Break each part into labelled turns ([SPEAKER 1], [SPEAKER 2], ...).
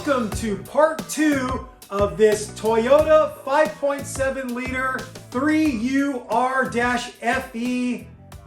[SPEAKER 1] Welcome to part 2 of this Toyota 5.7 liter 3UR-FE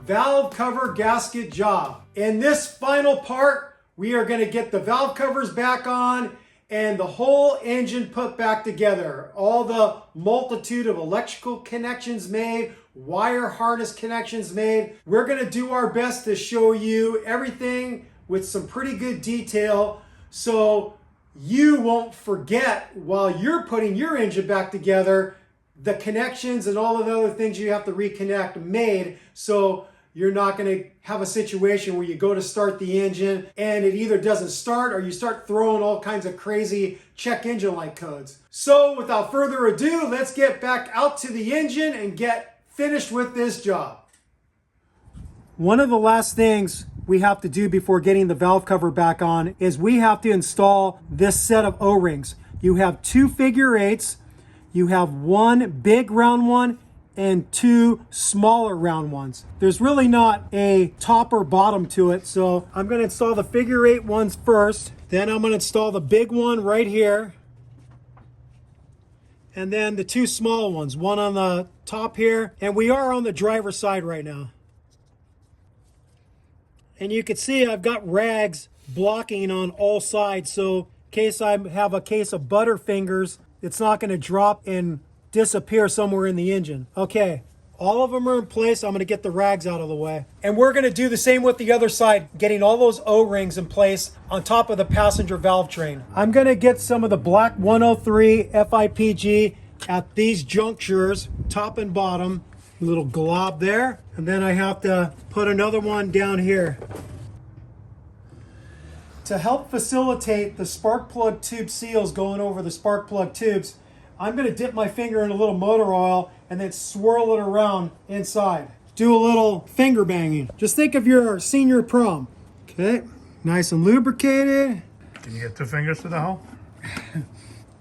[SPEAKER 1] valve cover gasket job. In this final part, we are going to get the valve covers back on and the whole engine put back together. All the multitude of electrical connections made, wire harness connections made. We're going to do our best to show you everything with some pretty good detail so you won't forget while you're putting your engine back together the connections and all of the other things you have to reconnect made, so you're not going to have a situation where you go to start the engine and it either doesn't start or you start throwing all kinds of crazy check engine light codes. So without further ado, let's get back out to the engine and get finished with this job. One of the last things we have to do before getting the valve cover back on is we have to install this set of O-rings. You have 2 figure 8s, you have 1 big round one and 2 smaller round ones. There's really not a top or bottom to it, so I'm going to install the figure 8 ones first. Then I'm going to install the big one right here, and then the 2 small ones, one on the top here, and we are on the driver's side right now. And you can see I've got rags blocking on all sides, so in case I have a case of Butterfingers, it's not going to drop and disappear somewhere in the engine. Okay, all of them are in place. I'm going to get the rags out of the way. And we're going to do the same with the other side, getting all those O-rings in place on top of the passenger valve train. I'm going to get some of the black 103 FIPG at these junctures, top and bottom. A little glob there, and then I have to put another one down here. To help facilitate the spark plug tube seals going over the spark plug tubes, I'm going to dip my finger in a little motor oil and then swirl it around inside. Do a little finger banging. Just think of your senior prom. Okay, nice and lubricated.
[SPEAKER 2] Can you get 2 fingers to the hole?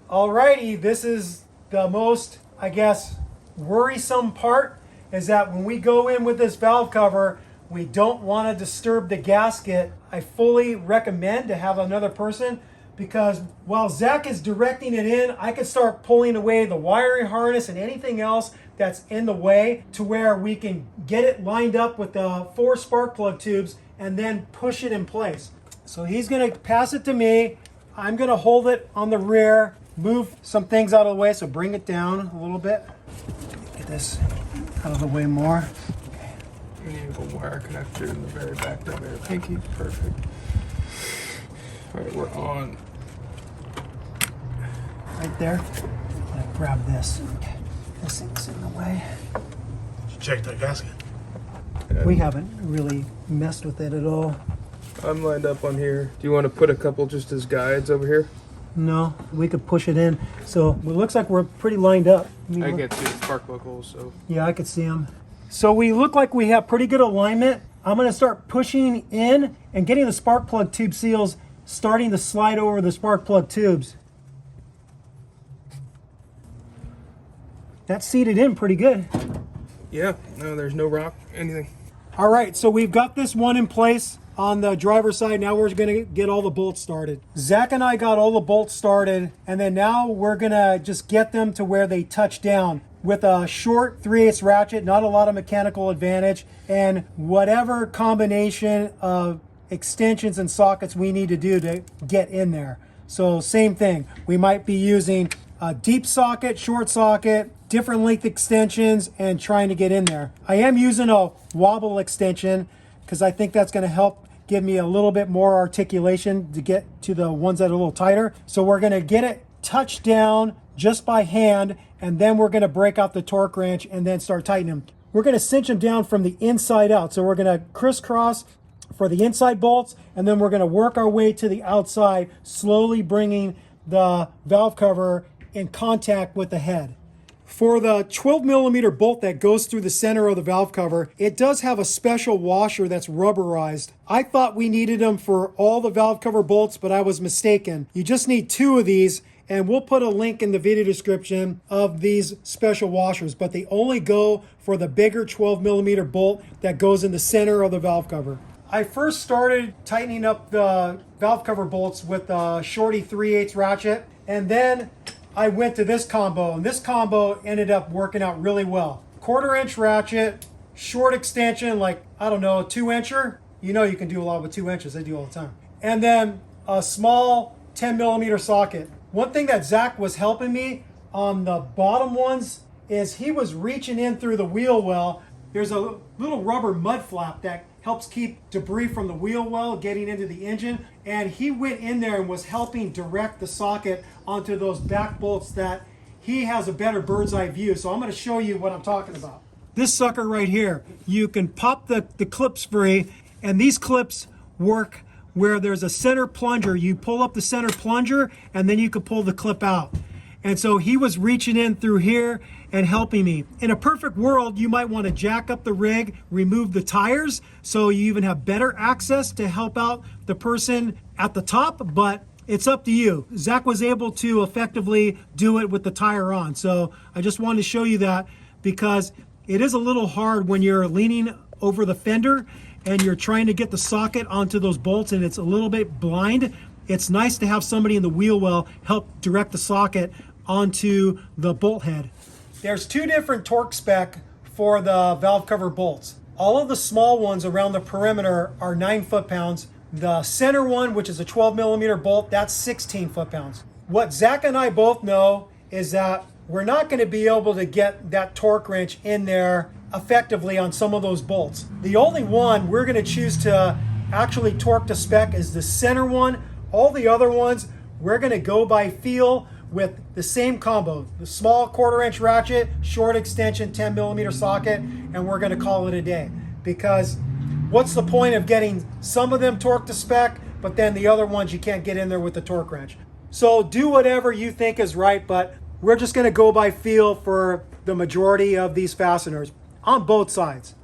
[SPEAKER 1] Alrighty, this is the most, I guess, worrisome part, is that when we go in with this valve cover, we don't want to disturb the gasket. I fully recommend to have another person, because while Zach is directing it in, I can start pulling away the wiring harness and anything else that's in the way, to where we can get it lined up with the 4 spark plug tubes and then push it in place. So he's going to pass it to me. I'm going to hold it on the rear, move some things out of the way, so bring it down a little bit. Get this out of the way more. Okay.
[SPEAKER 3] We need a wire connector in the very back there. Pinky, perfect. All right, we're on.
[SPEAKER 1] Right there. I'm gonna grab this. Okay. This thing's in the way.
[SPEAKER 2] Did you check that gasket?
[SPEAKER 1] We haven't really messed with it at all.
[SPEAKER 3] I'm lined up on here. Do you want to put a couple just as guides over here?
[SPEAKER 1] No, we could push it in. So it looks like we're pretty lined up.
[SPEAKER 3] I get 2 spark plug holes, so.
[SPEAKER 1] Yeah, I could see them. So we look like we have pretty good alignment. I'm going to start pushing in and getting the spark plug tube seals starting to slide over the spark plug tubes. That's seated in pretty good.
[SPEAKER 3] Yeah, no, there's no rock, anything.
[SPEAKER 1] All right, so we've got this one in place on the driver's side. Now we're going to get all the bolts started. Zach and I got all the bolts started, and then now we're going to just get them to where they touch down with a short 3/8 ratchet, not a lot of mechanical advantage, and whatever combination of extensions and sockets we need to do to get in there. So same thing, we might be using a deep socket, short socket, different length extensions, and trying to get in there. I am using a wobble extension because I think that's going to help give me a little bit more articulation to get to the ones that are a little tighter. So we're going to get it touched down just by hand, and then we're going to break out the torque wrench and then start tightening them. We're going to cinch them down from the inside out. So we're going to crisscross for the inside bolts, and then we're going to work our way to the outside, slowly bringing the valve cover in contact with the head. For the 12mm bolt that goes through the center of the valve cover, it does have a special washer that's rubberized. I thought we needed them for all the valve cover bolts, but I was mistaken. You just need 2 of these, and we'll put a link in the video description of these special washers, but they only go for the bigger 12mm bolt that goes in the center of the valve cover. I first started tightening up the valve cover bolts with a shorty 3/8 ratchet. And then I went to this combo, and this combo ended up working out really well. 1/4-inch ratchet, short extension, like, I don't know, a 2-incher. You know you can do a lot with 2 inches. I do all the time. And then a small 10mm socket. One thing that Zach was helping me on the bottom ones is he was reaching in through the wheel well. There's a little rubber mud flap that helps keep debris from the wheel well getting into the engine. And he went in there and was helping direct the socket onto those back bolts that he has a better bird's eye view. So I'm going to show you what I'm talking about. This sucker right here, you can pop the clips free, and these clips work where there's a center plunger. You pull up the center plunger and then you can pull the clip out. And so he was reaching in through here and helping me. In a perfect world, you might want to jack up the rig, remove the tires, so you even have better access to help out the person at the top, but it's up to you. Zach was able to effectively do it with the tire on. So I just wanted to show you that, because it is a little hard when you're leaning over the fender and you're trying to get the socket onto those bolts and it's a little bit blind. It's nice to have somebody in the wheel well help direct the socket onto the bolt head. There's two different torque spec for the valve cover bolts. All of the small ones around the perimeter are 9 foot-pounds. The center one, which is a 12mm bolt, that's 16 foot-pounds. What Zach and I both know is that we're not going to be able to get that torque wrench in there effectively on some of those bolts. The only one we're going to choose to actually torque to spec is the center one. All the other ones, we're going to go by feel with the same combo, the small 1/4-inch ratchet, short extension 10mm socket, and we're going to call it a day. Because what's the point of getting some of them torqued to spec, but then the other ones you can't get in there with the torque wrench? So do whatever you think is right, but we're just going to go by feel for the majority of these fasteners on both sides.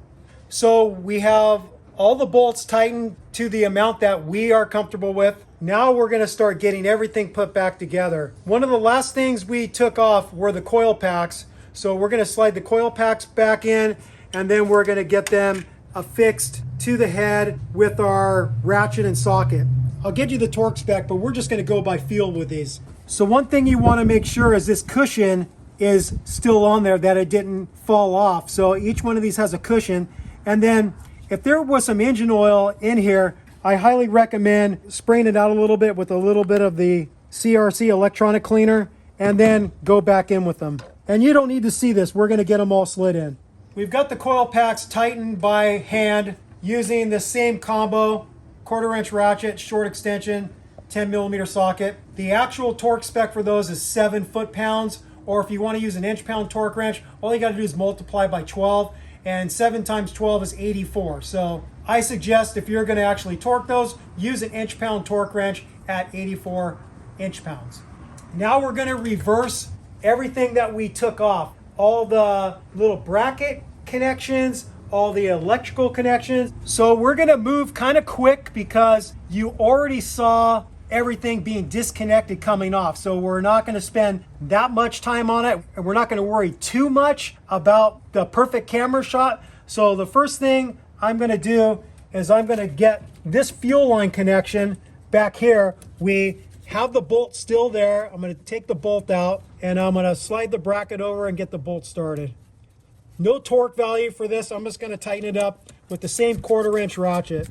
[SPEAKER 1] So we have all the bolts tightened to the amount that we are comfortable with. Now we're going to start getting everything put back together. One of the last things we took off were the coil packs. So we're going to slide the coil packs back in, and then we're going to get them affixed to the head with our ratchet and socket. I'll get you the torque spec, but we're just going to go by feel with these. So one thing you want to make sure is this cushion is still on there, that it didn't fall off. So each one of these has a cushion. And then if there was some engine oil in here, I highly recommend spraying it out a little bit with a little bit of the CRC electronic cleaner, and then go back in with them. And you don't need to see this. We're going to get them all slid in. We've got the coil packs tightened by hand using the same combo, 1/4-inch ratchet, short extension, 10mm socket. The actual torque spec for those is 7 foot-pounds, or if you want to use an inch-pound torque wrench, all you got to do is multiply by 12, and 7 times 12 is 84. So I suggest if you're going to actually torque those, use an inch-pound torque wrench at 84 inch-pounds. Now we're going to reverse everything that we took off. All the little bracket connections, all the electrical connections. So we're going to move kind of quick because you already saw everything being disconnected coming off. So we're not going to spend that much time on it, and we're not going to worry too much about the perfect camera shot. So the first thing I'm going to do is I'm going to get this fuel line connection back here. We have the bolt still there. I'm going to take the bolt out, and I'm going to slide the bracket over and get the bolt started. No torque value for this. I'm just going to tighten it up with the same 1/4-inch ratchet.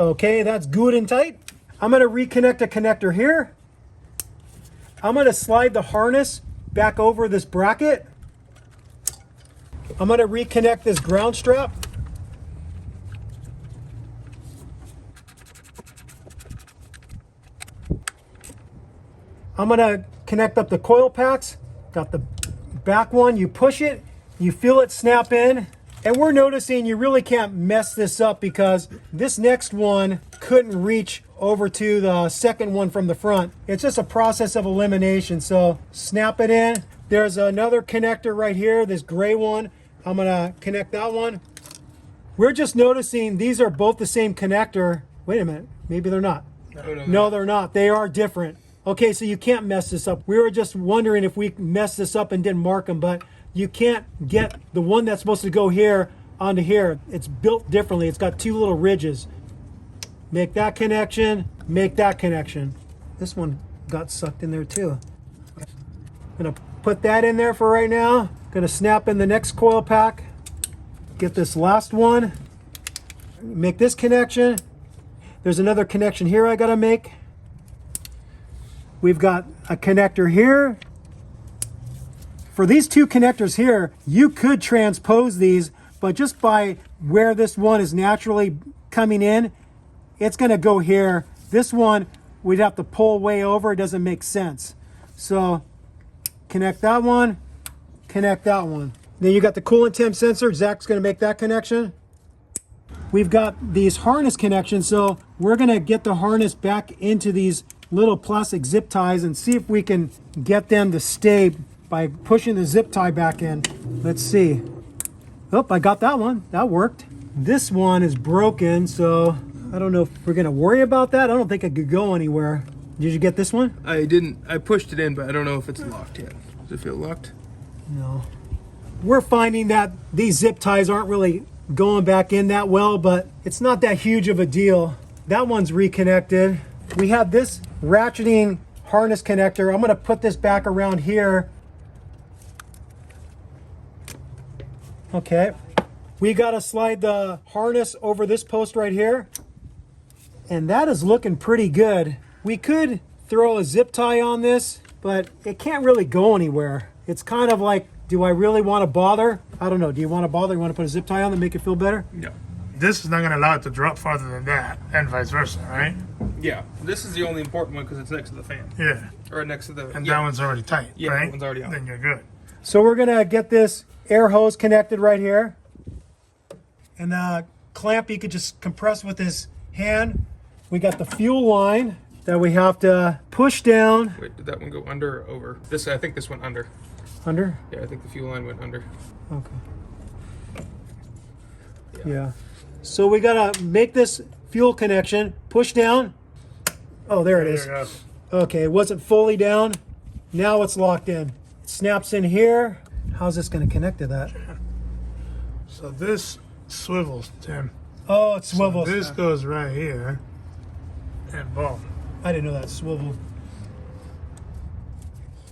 [SPEAKER 1] Okay, that's good and tight. I'm going to reconnect a connector here. I'm going to slide the harness back over this bracket. I'm going to reconnect this ground strap. I'm going to connect up the coil packs. Got the back one. You push it, you feel it snap in. And we're noticing you really can't mess this up because this next one couldn't reach over to the second one from the front. It's just a process of elimination. So snap it in. There's another connector right here, this gray one. I'm gonna connect that one. We're just noticing these are both the same connector. Wait a minute, maybe they're not. No, they're not. They are different. Okay, so you can't mess this up. We were just wondering if we messed this up and didn't mark them, but you can't get the one that's supposed to go here onto here. It's built differently. It's got two little ridges. make that connection, make that connection. This one got sucked in there too. I'm gonna put that in there for right now. Gonna snap in the next coil pack. Get this last one. Make this connection. There's another connection here I gotta make. We've got a connector here. For these two connectors here, you could transpose these, but just by where this one is naturally coming in, it's gonna go here. This one, we'd have to pull way over. It doesn't make sense. So connect that one, connect that one. Then you got the coolant temp sensor. Zach's gonna make that connection. We've got these harness connections, so we're gonna get the harness back into these little plastic zip ties and see if we can get them to stay by pushing the zip tie back in. Let's see. Oh, I got that one. That worked. This one is broken, so I don't know if we're gonna worry about that. I don't think it could go anywhere. Did you get this one?
[SPEAKER 3] I didn't. I pushed it in, but I don't know if it's locked yet. Does it feel locked?
[SPEAKER 1] No. We're finding that these zip ties aren't really going back in that well, but it's not that huge of a deal. That one's reconnected. We have this ratcheting harness connector. I'm gonna put this back around here. Okay. We gotta slide the harness over this post right here. And that is looking pretty good. We could throw a zip tie on this, but it can't really go anywhere. It's kind of like, do I really want to bother? I don't know. Do you want to bother? You want to put a zip tie on to make it feel better?
[SPEAKER 3] No.
[SPEAKER 2] This is not going to allow it to drop farther than that, and vice versa, right?
[SPEAKER 3] Yeah. This is the only important one because it's next to the fan.
[SPEAKER 2] Yeah.
[SPEAKER 3] Or next to the.
[SPEAKER 2] And that one's already tight,
[SPEAKER 3] Yeah,
[SPEAKER 2] right?
[SPEAKER 3] that one's already on.
[SPEAKER 2] Then you're good.
[SPEAKER 1] So we're gonna get this air hose connected right here. And the clamp you could just compress with this hand. We got the fuel line that we have to push down.
[SPEAKER 3] Wait, did that one go under or over? This, I think this went under.
[SPEAKER 1] Under?
[SPEAKER 3] Yeah, I think the fuel line went under.
[SPEAKER 1] Okay. Yeah. So we gotta make this fuel connection, push down. Oh, there it is.
[SPEAKER 2] There you go.
[SPEAKER 1] Okay, it wasn't fully down. Now it's locked in. It snaps in here. How's this gonna connect to that?
[SPEAKER 2] So this swivels, Tim.
[SPEAKER 1] Oh, it swivels.
[SPEAKER 2] So this goes right here, and boom.
[SPEAKER 1] I didn't know that swiveled.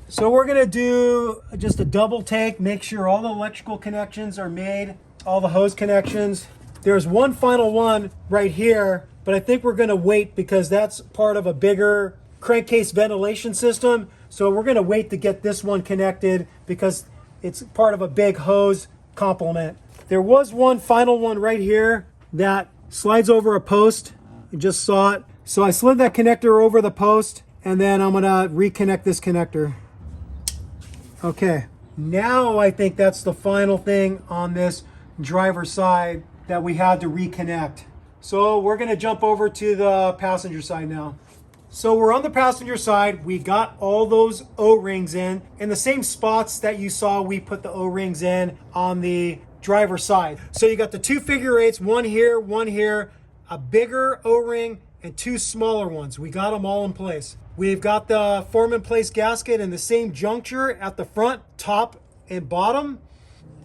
[SPEAKER 1] So we're gonna do just a double take, make sure all the electrical connections are made, all the hose connections. There's one final one right here, but I think we're gonna wait because that's part of a bigger crankcase ventilation system. So we're gonna wait to get this one connected because it's part of a big hose complement. There was one final one right here that slides over a post. You just saw it. So I slid that connector over the post and then I'm gonna reconnect this connector. Okay, now I think that's the final thing on this driver's side that we had to reconnect. So we're gonna jump over to the passenger side now. So we're on the passenger side. We got all those O-rings in the same spots that you saw we put the O-rings in on the driver's side. So you got the two figure eights, one here, a bigger O-ring and two smaller ones. We got them all in place. We've got the form in place gasket in the same juncture at the front, top and bottom.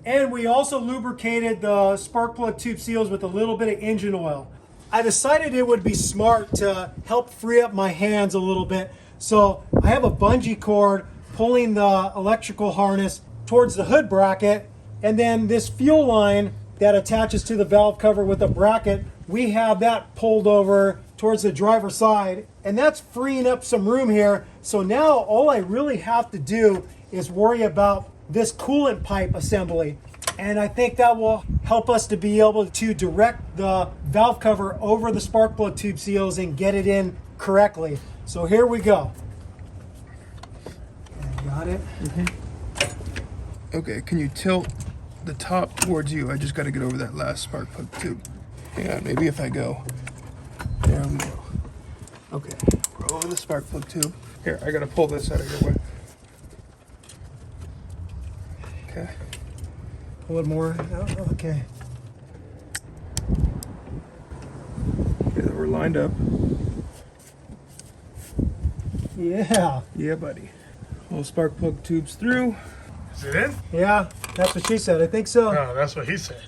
[SPEAKER 1] And we also lubricated the spark plug tube seals with a little bit of engine oil. I decided it would be smart to help free up my hands a little bit. So I have a bungee cord pulling the electrical harness towards the hood bracket. And then this fuel line that attaches to the valve cover with a bracket, we have that pulled over towards the driver's side. And that's freeing up some room here. So now all I really have to do is worry about this coolant pipe assembly. And I think that will help us to be able to direct the valve cover over the spark plug tube seals and get it in correctly. So here we go. Got it?
[SPEAKER 3] Okay, can you tilt the top towards you? I just got to get over that last spark plug tube. Yeah, maybe if I go. There we go. Okay, we're over the spark plug tube. Here, I got to pull this out of your way. Okay.
[SPEAKER 1] A little more. Oh, okay.
[SPEAKER 3] Okay, we're lined up.
[SPEAKER 1] Yeah.
[SPEAKER 3] Yeah, buddy. All spark plug tubes through.
[SPEAKER 2] Is it in?
[SPEAKER 1] Yeah, that's what she said. I think so.
[SPEAKER 2] No, that's what he said.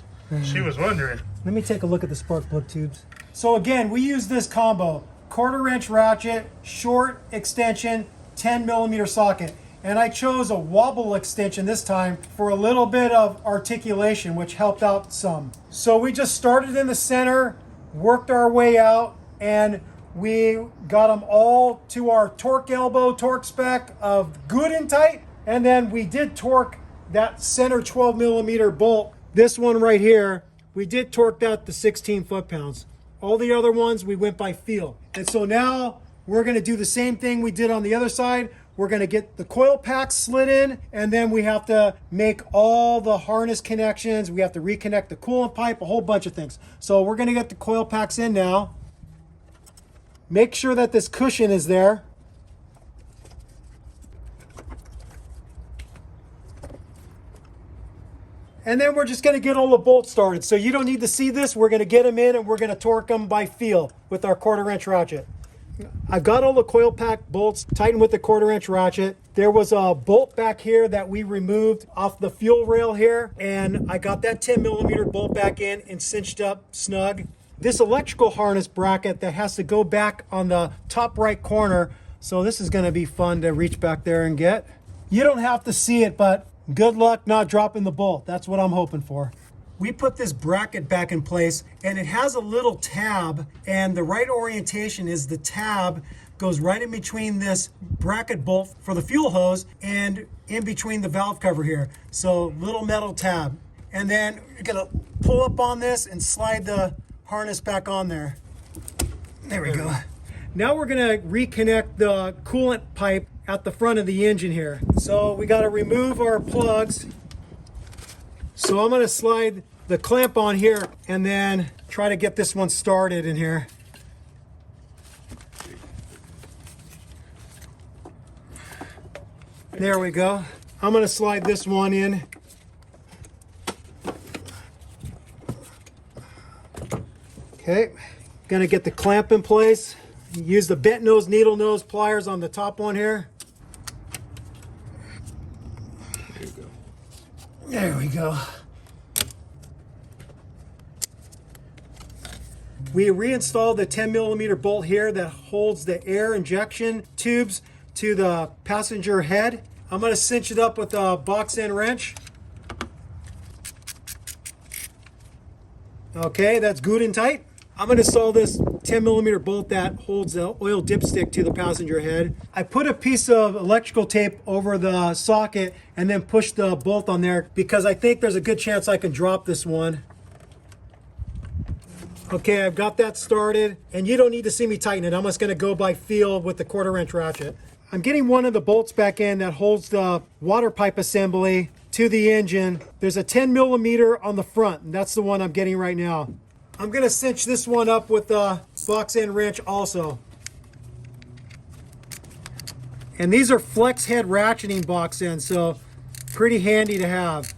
[SPEAKER 2] She was wondering.
[SPEAKER 1] Let me take a look at the spark plug tubes. So again, we use this combo, 1/4 inch ratchet, short extension, 10mm socket. And I chose a wobble extension this time for a little bit of articulation, which helped out some. So we just started in the center, worked our way out, and we got them all to our torque elbow, torque spec of good and tight. And then we did torque that center 12mm bolt. This one right here, we did torque that to 16 foot-pounds. All the other ones, we went by feel. And so now we're gonna do the same thing we did on the other side. We're gonna get the coil pack slid in, and then we have to make all the harness connections. We have to reconnect the coolant pipe, a whole bunch of things. So we're gonna get the coil packs in now. Make sure that this cushion is there. And then we're just gonna get all the bolts started. So you don't need to see this. We're gonna get them in and we're gonna torque them by feel with our 1/4 inch ratchet. I've got all the coil pack bolts tightened with the 1/4 inch ratchet. There was a bolt back here that we removed off the fuel rail here, and I got that 10mm bolt back in and cinched up snug. This electrical harness bracket that has to go back on the top right corner, so this is gonna be fun to reach back there and get. You don't have to see it, but good luck not dropping the bolt. That's what I'm hoping for. We put this bracket back in place, and it has a little tab, and the right orientation is the tab goes right in between this bracket bolt for the fuel hose and in between the valve cover here. So little metal tab. And then you're gonna pull up on this and slide the harness back on there. There we go. Now we're gonna reconnect the coolant pipe at the front of the engine here. So we gotta remove our plugs. So I'm gonna slide the clamp on here and then try to get this one started in here. There we go. I'm gonna slide this one in. Okay, gonna get the clamp in place. Use the bent nose, needle nose pliers on the top one here.
[SPEAKER 3] There you go.
[SPEAKER 1] There we go. We reinstalled the 10mm bolt here that holds the air injection tubes to the passenger head. I'm going to cinch it up with a box end wrench. Okay, that's good and tight. I'm going to install this 10mm bolt that holds the oil dipstick to the passenger head. I put a piece of electrical tape over the socket and then push the bolt on there because I think there's a good chance I can drop this one. Okay, I've got that started, and you don't need to see me tighten it. I'm just gonna go by feel with the 1/4 inch ratchet. I'm getting one of the bolts back in that holds the water pipe assembly to the engine. There's a 10mm on the front, and that's the one I'm getting right now. I'm gonna cinch this one up with the box end wrench also. And these are flex head ratcheting box ends, so pretty handy to have.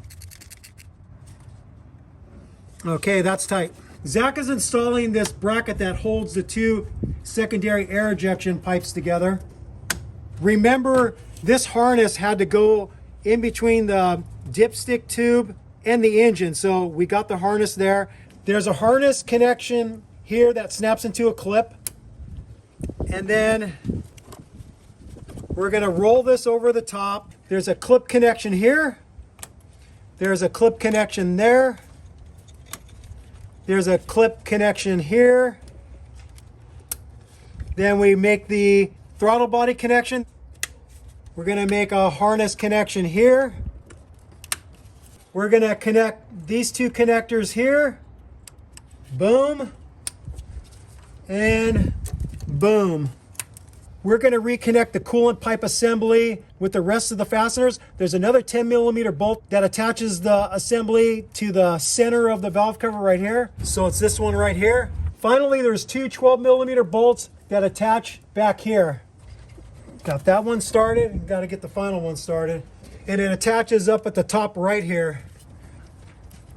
[SPEAKER 1] Okay, that's tight. Zach is installing this bracket that holds the two secondary air ejection pipes together. Remember, this harness had to go in between the dipstick tube and the engine, so we got the harness there. There's a harness connection here that snaps into a clip, and then we're gonna roll this over the top. There's a clip connection here. There's a clip connection there. There's a clip connection here. Then we make the throttle body connection. We're gonna make a harness connection here. We're gonna connect these two connectors here. Boom. And boom. We're gonna reconnect the coolant pipe assembly with the rest of the fasteners. There's another 10mm bolt that attaches the assembly to the center of the valve cover right here. So it's this one right here. Finally, there's two 12mm bolts that attach back here. Got that one started, got to get the final one started. And it attaches up at the top right here.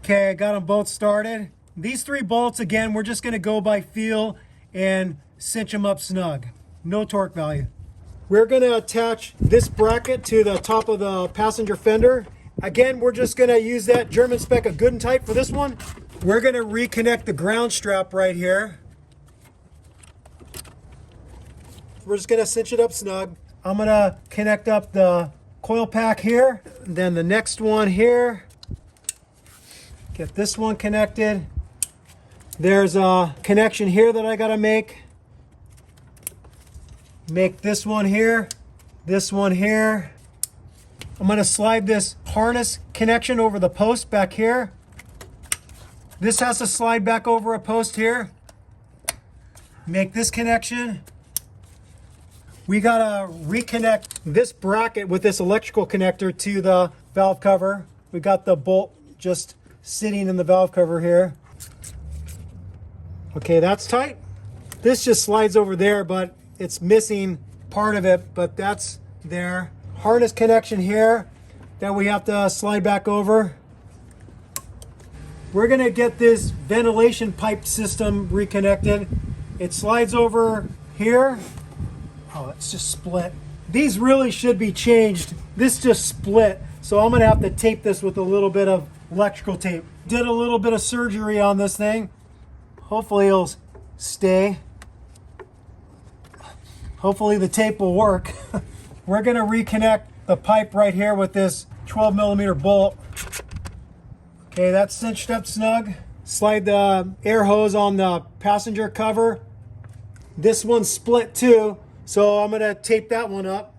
[SPEAKER 1] Okay, I got them both started. These three bolts, again, we're just gonna go by feel and cinch them up snug. No torque value. We're gonna attach this bracket to the top of the passenger fender. Again, we're just gonna use that German spec of good and tight for this one. We're gonna reconnect the ground strap right here. We're just gonna cinch it up snug. I'm gonna connect up the coil pack here, then the next one here. Get this one connected. There's a connection here that I gotta make. Make this one here, this one here. I'm gonna slide this harness connection over the post back here. This has to slide back over a post here. Make this connection. We gotta reconnect this bracket with this electrical connector to the valve cover. We got the bolt just sitting in the valve cover here. Okay, that's tight. This just slides over there, but it's missing part of it, but that's there. Harness connection here that we have to slide back over. We're gonna get this ventilation pipe system reconnected. It slides over here. Oh, it's just split. These really should be changed. This just split. So I'm gonna have to tape this with a little bit of electrical tape. Did a little bit of surgery on this thing. Hopefully it'll stay. Hopefully the tape will work. We're gonna reconnect the pipe right here with this 12mm bolt. Okay, that's cinched up snug. Slide the air hose on the passenger cover. This one's split too, so I'm gonna tape that one up.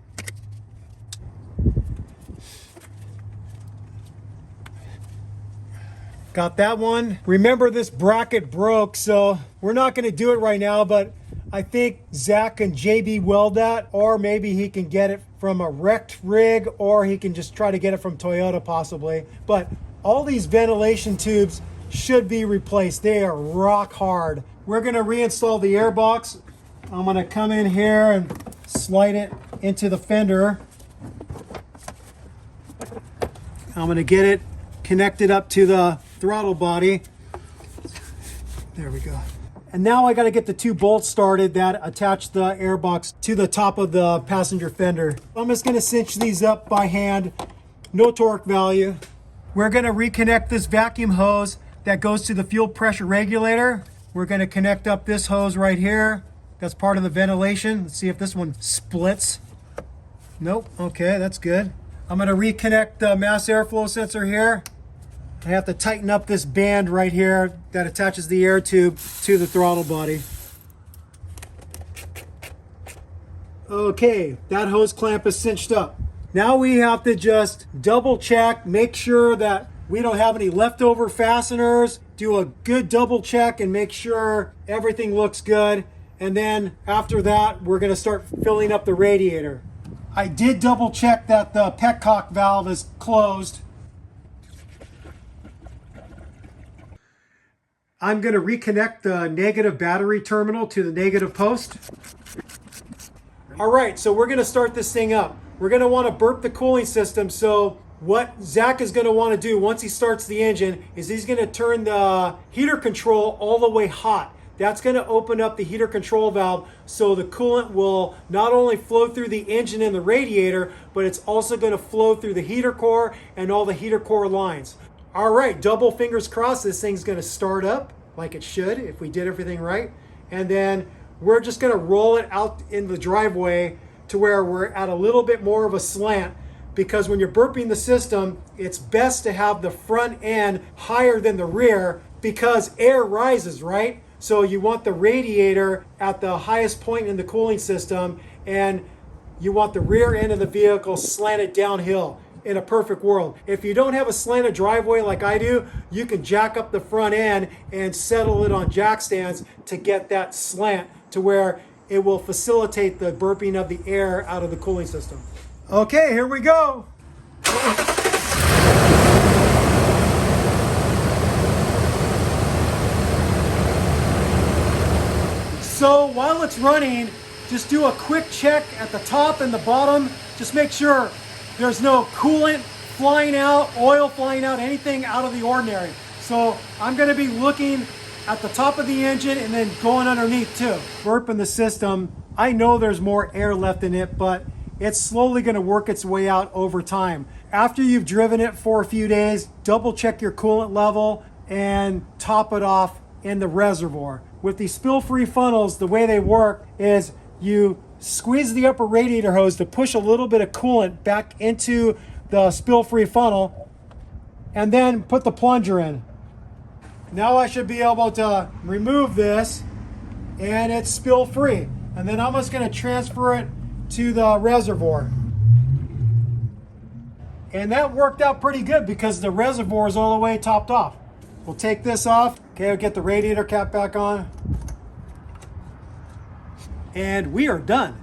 [SPEAKER 1] Got that one. Remember, this bracket broke, so we're not gonna do it right now, but I think Zach can JB weld that, or maybe he can get it from a wrecked rig, or he can just try to get it from Toyota possibly. But all these ventilation tubes should be replaced. They are rock hard. We're gonna reinstall the airbox. I'm gonna come in here and slide it into the fender. I'm gonna get it connected up to the throttle body. There we go. And now I got to get the two bolts started that attach the airbox to the top of the passenger fender. I'm just going to cinch these up by hand. No torque value. We're going to reconnect this vacuum hose that goes to the fuel pressure regulator. We're going to connect up this hose right here. That's part of the ventilation. Let's see if this one splits. Nope. Okay, that's good. I'm going to reconnect the mass airflow sensor here. I have to tighten up this band right here that attaches the air tube to the throttle body. Okay, that hose clamp is cinched up. Now we have to just double check, make sure that we don't have any leftover fasteners, do a good double check and make sure everything looks good. And then after that, we're gonna start filling up the radiator. I did double check that the petcock valve is closed. I'm going to reconnect the negative battery terminal to the negative post. All right, so we're going to start this thing up. We're going to want to burp the cooling system. So what Zach is going to want to do once he starts the engine is he's going to turn the heater control all the way hot. That's going to open up the heater control valve so the coolant will not only flow through the engine and the radiator, but it's also going to flow through the heater core and all the heater core lines. All right, double fingers crossed, this thing's gonna start up like it should if we did everything right. And then we're just gonna roll it out in the driveway to where we're at a little bit more of a slant, because when you're burping the system, it's best to have the front end higher than the rear because air rises, right? So you want the radiator at the highest point in the cooling system, and you want the rear end of the vehicle slanted downhill. In a perfect world, if you don't have a slanted driveway like I do, you can jack up the front end and settle it on jack stands to get that slant to where it will facilitate the burping of the air out of the cooling system. Okay, here we go. So while it's running, just do a quick check at the top and the bottom. Just make sure there's no coolant flying out, oil flying out, anything out of the ordinary. So I'm gonna be looking at the top of the engine and then going underneath too. Burping the system, I know there's more air left in it, but it's slowly gonna work its way out over time. After you've driven it for a few days, double check your coolant level and top it off in the reservoir. With these spill-free funnels, the way they work is you squeeze the upper radiator hose to push a little bit of coolant back into the spill-free funnel, and then put the plunger in. Now I should be able to remove this, and it's spill-free. And then I'm just going to transfer it to the reservoir. And that worked out pretty good because the reservoir is all the way topped off. We'll take this off. Okay, we'll get the radiator cap back on. And we are done.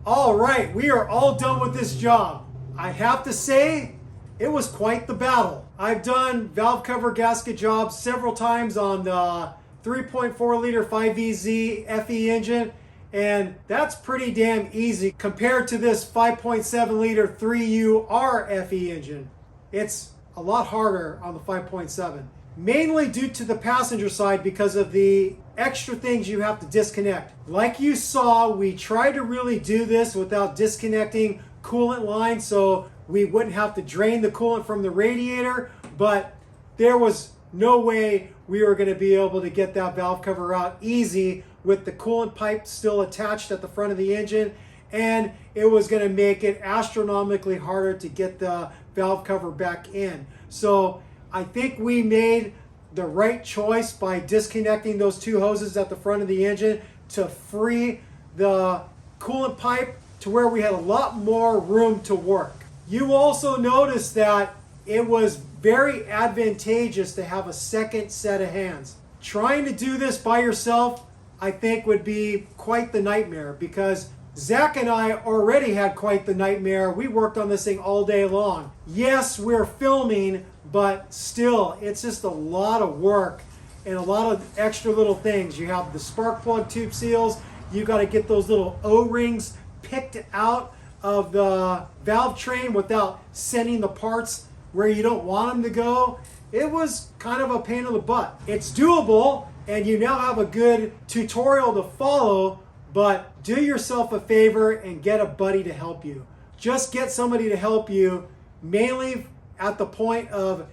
[SPEAKER 1] All right, we are all done with this job. I have to say, it was quite the battle. I've done valve cover gasket jobs several times on the 3.4 liter 5.7L FE engine, and that's pretty damn easy compared to this 5.7 liter 3UR-FE engine. It's a lot harder on the 5.7, mainly due to the passenger side because of the extra things you have to disconnect. Like you saw, we tried to really do this without disconnecting coolant lines so we wouldn't have to drain the coolant from the radiator, but there was no way we were going to be able to get that valve cover out easy with the coolant pipe still attached at the front of the engine, and it was going to make it astronomically harder to get the valve cover back in. So I think we made the right choice by disconnecting those two hoses at the front of the engine to free the coolant pipe to where we had a lot more room to work. You also notice that it was very advantageous to have a second set of hands. Trying to do this by yourself, I think, would be quite the nightmare, because Zach and I already had quite the nightmare. We worked on this thing all day long. Yes, we're filming, but still, it's just a lot of work and a lot of extra little things. You have the spark plug tube seals. You got to get those little O-rings picked out of the valve train without sending the parts where you don't want them to go. It was kind of a pain in the butt. It's doable, and you now have a good tutorial to follow, but do yourself a favor and get a buddy to help you. Just get somebody to help you, mainly at the point of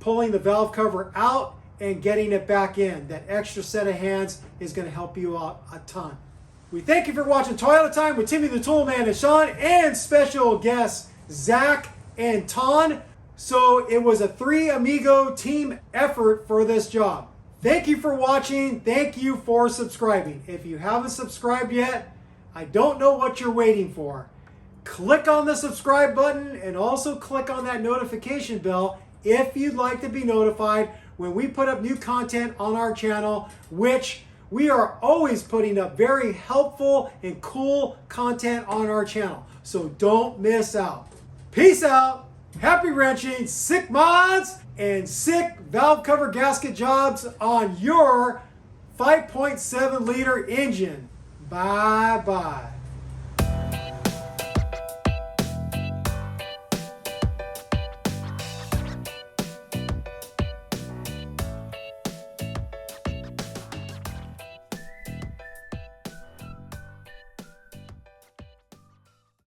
[SPEAKER 1] pulling the valve cover out and getting it back in. That extra set of hands is going to help you out a ton. We thank you for watching Toyota Time with Timmy the Toolman and Sean, and special guests Zach and Ton. So it was a three amigo team effort for this job. Thank you for watching. Thank you for subscribing. If you haven't subscribed yet, I don't know what you're waiting for. Click on the subscribe button and also click on that notification bell if you'd like to be notified when we put up new content on our channel, which we are always putting up very helpful and cool content on our channel. So don't miss out. Peace out. Happy wrenching, sick mods, and sick valve cover gasket jobs on your 5.7 liter engine. Bye-bye.